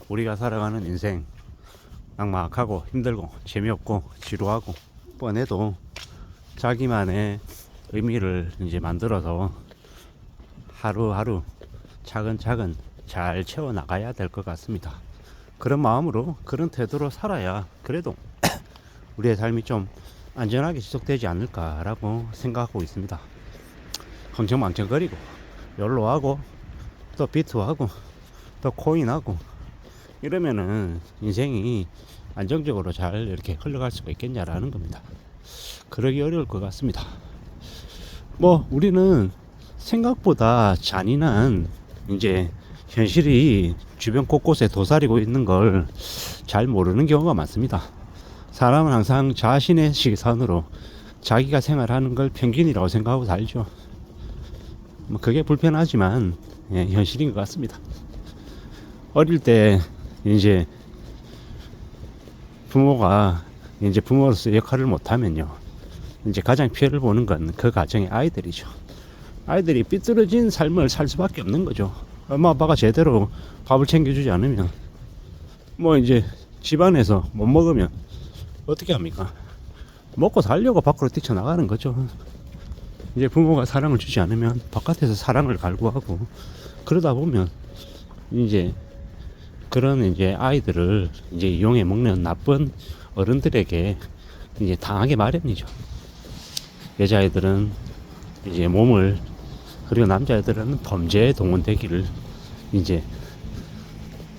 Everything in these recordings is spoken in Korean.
우리가 살아가는 인생 막막하고 힘들고 재미없고 지루하고 뻔해도 자기만의 의미를 이제 만들어서 하루하루 차근차근 잘 채워 나가야 될 것 같습니다. 그런 마음으로 그런 태도로 살아야 그래도 우리의 삶이 좀 안전하게 지속되지 않을까라고 생각하고 있습니다. 흥청망청거리고 연로하고 또 비트하고 또 코인하고 이러면은 인생이 안정적으로 잘 이렇게 흘러갈 수가 있겠냐라는 겁니다. 그러기 어려울 것 같습니다. 뭐 우리는 생각보다 잔인한 이제 현실이 주변 곳곳에 도사리고 있는 걸 잘 모르는 경우가 많습니다. 사람은 항상 자신의 시선으로 자기가 생활하는 걸 평균이라고 생각하고 살죠. 뭐 그게 불편하지만 현실인 것 같습니다. 어릴 때 이제 부모가 이제 부모로서 역할을 못하면요, 이제 가장 피해를 보는 건 그 가정의 아이들이죠. 아이들이 삐뚤어진 삶을 살 수밖에 없는 거죠. 엄마 아빠가 제대로 밥을 챙겨주지 않으면 뭐 이제 집안에서 못 먹으면 어떻게 합니까? 먹고 살려고 밖으로 뛰쳐나가는 거죠. 이제 부모가 사랑을 주지 않으면 바깥에서 사랑을 갈구하고 그러다 보면 이제 그런 이제 아이들을 이제 이용해 먹는 나쁜 어른들에게 이제 당하게 마련이죠. 여자애들은 이제 몸을, 그리고 남자애들은 범죄에 동원되기를 이제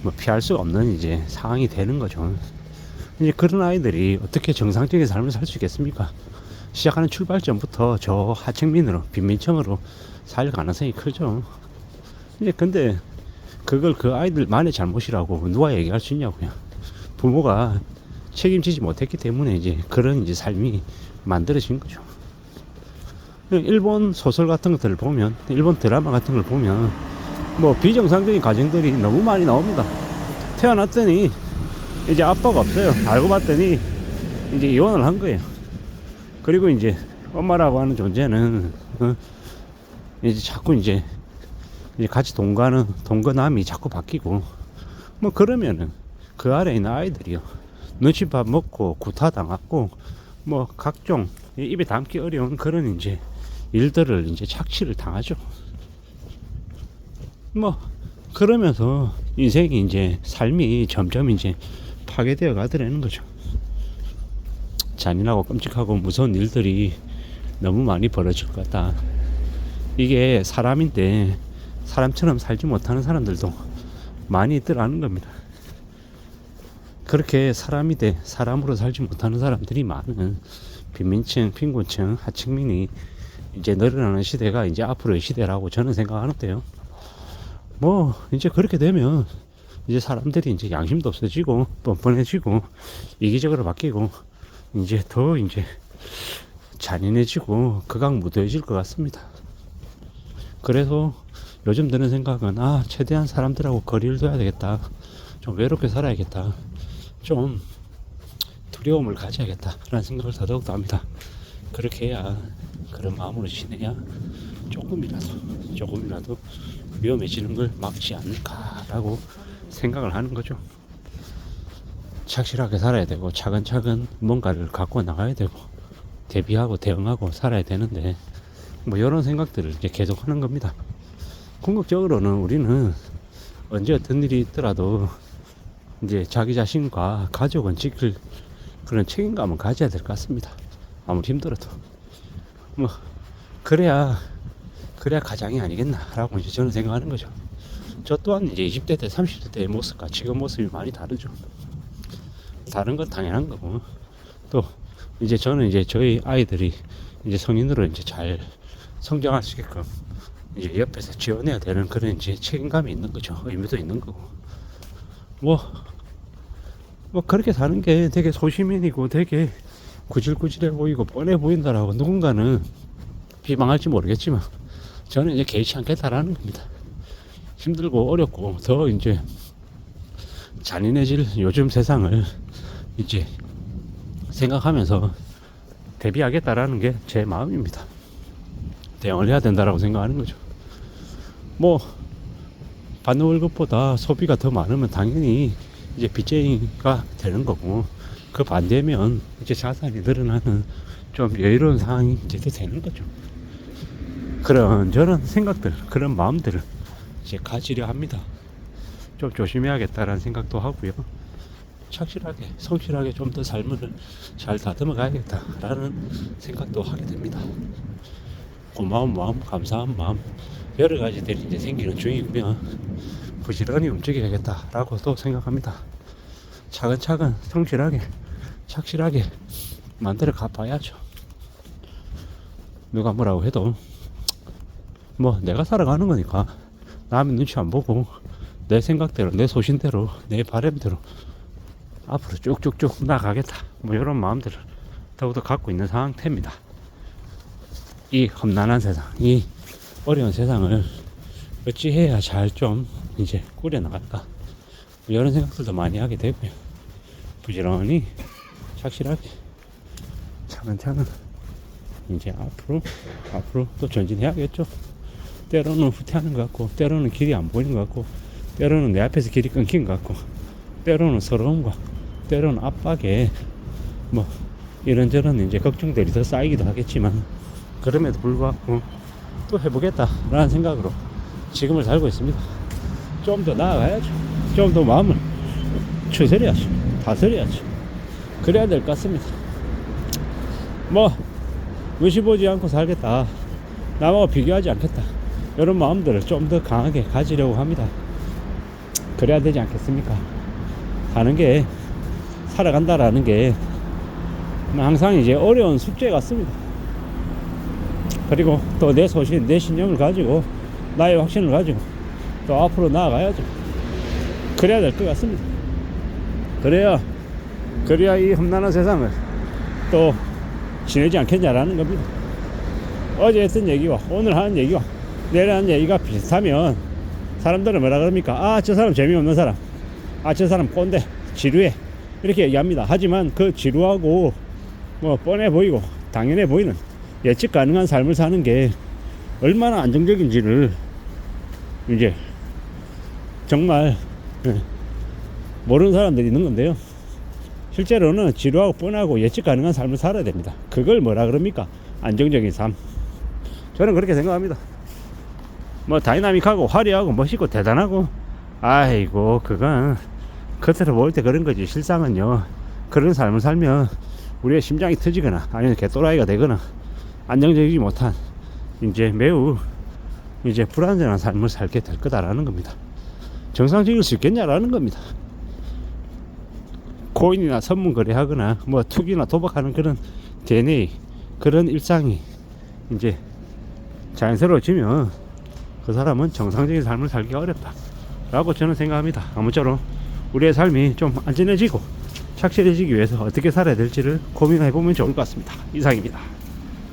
뭐 피할 수 없는 이제 상황이 되는 거죠. 이제 그런 아이들이 어떻게 정상적인 삶을 살 수 있겠습니까? 시작하는 출발점부터 저 하층민으로, 빈민층으로 살 가능성이 크죠. 이제 근데 그걸 그 아이들만의 잘못이라고 누가 얘기할 수 있냐고요. 부모가 책임지지 못했기 때문에 이제 그런 이제 삶이 만들어진 거죠. 일본 소설 같은 것들을 보면, 일본 드라마 같은 걸 보면 뭐 비정상적인 가정들이 너무 많이 나옵니다. 태어났더니 이제 아빠가 없어요. 알고 봤더니 이제 이혼을 한 거예요. 그리고 이제 엄마라고 하는 존재는 이제 자꾸 이제 같이 동거남이 자꾸 바뀌고 뭐 그러면은 그 아래에 있는 아이들이요, 눈치밥 먹고 구타당하고 뭐 각종 입에 담기 어려운 그런 이제 일들을 이제 착취를 당하죠. 뭐 그러면서 인생이 이제 삶이 점점 이제 파괴되어 가더라는 거죠. 잔인하고 끔찍하고 무서운 일들이 너무 많이 벌어질 것 같다. 이게 사람인데 사람처럼 살지 못하는 사람들도 많이 있더라는 겁니다. 그렇게 사람이 돼 사람으로 살지 못하는 사람들이 많은 빈민층, 빈곤층, 하층민이 이제 늘어나는 시대가 이제 앞으로의 시대라고 저는 생각하는데요. 뭐 이제 그렇게 되면 이제 사람들이 이제 양심도 없어지고 뻔뻔해지고 이기적으로 바뀌고 이제 더 이제 잔인해지고 극악무도해질 것 같습니다. 그래서 요즘 드는 생각은 최대한 사람들하고 거리를 둬야 되겠다. 좀 외롭게 살아야겠다. 좀 두려움을 가져야겠다 라는 생각을 더더욱 합니다. 그렇게 해야, 그런 마음으로 지내야 조금이라도 위험해지는 걸 막지 않을까라고 생각을 하는 거죠. 착실하게 살아야 되고 차근차근 뭔가를 갖고 나가야 되고 대비하고 대응하고 살아야 되는데 뭐 이런 생각들을 이제 계속 하는 겁니다. 궁극적으로는 우리는 언제 어떤 일이 있더라도 이제 자기 자신과 가족은 지킬 그런 책임감을 가져야 될 것 같습니다. 아무리 힘들어도 뭐 그래야 가장이 아니겠나라고 이제 저는 생각하는 거죠. 저 또한 이제 20대 때 30대 때의 모습과 지금 모습이 많이 다르죠. 다른 건 당연한 거고, 또 이제 저는 이제 저희 아이들이 이제 성인으로 이제 잘 성장할 수 있게끔 이제 옆에서 지원해야 되는 그런 이제 책임감이 있는 거죠. 의미도 있는 거고. 뭐 그렇게 사는 게 되게 소시민이고 되게 구질구질해 보이고 뻔해 보인다라고 누군가는 비방할지 모르겠지만 저는 이제 개의치 않겠다라는 겁니다. 힘들고 어렵고 더 이제 잔인해질 요즘 세상을 이제 생각하면서 대비하겠다라는 게 제 마음입니다. 대응을 해야 된다라고 생각하는 거죠. 뭐 받는 월급보다 소비가 더 많으면 당연히 이제 빚쟁이가 되는 거고, 그 반대면 이제 자산이 늘어나는 좀 여유로운 상황이 이제 되는 거죠. 그런 저런 생각들, 그런 마음들을 이제 가지려 합니다. 좀 조심해야겠다라는 생각도 하고요. 착실하게, 성실하게 좀 더 삶을 잘 다듬어 가야겠다라는 생각도 하게 됩니다. 고마운 마음, 감사한 마음, 여러 가지들이 이제 생기는 중이고요. 부지런히 움직여야겠다라고 또 생각합니다. 차근차근, 성실하게, 착실하게 만들어 가봐야죠. 누가 뭐라고 해도 뭐 내가 살아가는 거니까 남의 눈치 안 보고 내 생각대로, 내 소신대로, 내 바람대로 앞으로 쭉쭉쭉 나가겠다, 뭐 이런 마음들을 더욱더 갖고 있는 상태입니다. 이 험난한 세상, 이 어려운 세상을 어찌해야 잘 좀 이제 꾸려나갈까, 뭐 이런 생각들도 많이 하게 되고요. 부지런히 착실하게 차근차근 이제 앞으로 또 전진해야겠죠. 때로는 후퇴하는 것 같고, 때로는 길이 안 보이는 것 같고, 때로는 내 앞에서 길이 끊긴 것 같고, 때로는 서러움과 때로는 압박에 뭐 이런저런 이제 걱정들이 더 쌓이기도 하겠지만, 그럼에도 불구하고 또 해보겠다라는 생각으로 지금을 살고 있습니다. 좀 더 나아가야죠. 좀 더 마음을 추스려야죠. 다스려야죠. 그래야 될 것 같습니다. 뭐 무시보지 않고 살겠다, 남하고 비교하지 않겠다, 이런 마음들을 좀 더 강하게 가지려고 합니다. 그래야 되지 않겠습니까? 사는 게, 살아간다라는 게 항상 이제 어려운 숙제 같습니다. 그리고 또 내 소신, 내 신념을 가지고, 나의 확신을 가지고 또 앞으로 나아가야죠. 그래야 될 것 같습니다. 그래야 이 험난한 세상을 또 지내지 않겠냐라는 겁니다. 어제 했던 얘기와 오늘 하는 얘기와 내일 하는 얘기가 비슷하면 사람들은 뭐라 그럽니까? 아, 저 사람 재미없는 사람, 아, 저 사람 꼰대, 지루해, 이렇게 얘기합니다. 하지만 그 지루하고 뭐 뻔해 보이고 당연해 보이는 예측 가능한 삶을 사는 게 얼마나 안정적인지를 이제 정말 모르는 사람들이 있는 건데요. 실제로는 지루하고 뻔하고 예측 가능한 삶을 살아야 됩니다. 그걸 뭐라 그럽니까? 안정적인 삶. 저는 그렇게 생각합니다. 뭐 다이나믹하고 화려하고 멋있고 대단하고, 아이고 그건 겉으로 보일 때 그런 거지, 실상은요, 그런 삶을 살면 우리의 심장이 터지거나 아니면 개또라이가 되거나 안정적이지 못한 이제 매우 이제 불안정한 삶을 살게 될 거다라는 겁니다. 정상적일 수 있겠냐라는 겁니다. 코인이나 선문 거래하거나 뭐 투기나 도박하는 그런 DNA, 그런 일상이 이제 자연스러워지면 그 사람은 정상적인 삶을 살기가 어렵다 라고 저는 생각합니다. 아무쪼록 우리의 삶이 좀 안전해지고 착실해지기 위해서 어떻게 살아야 될지를 고민해 보면 좋을 것 같습니다. 이상입니다.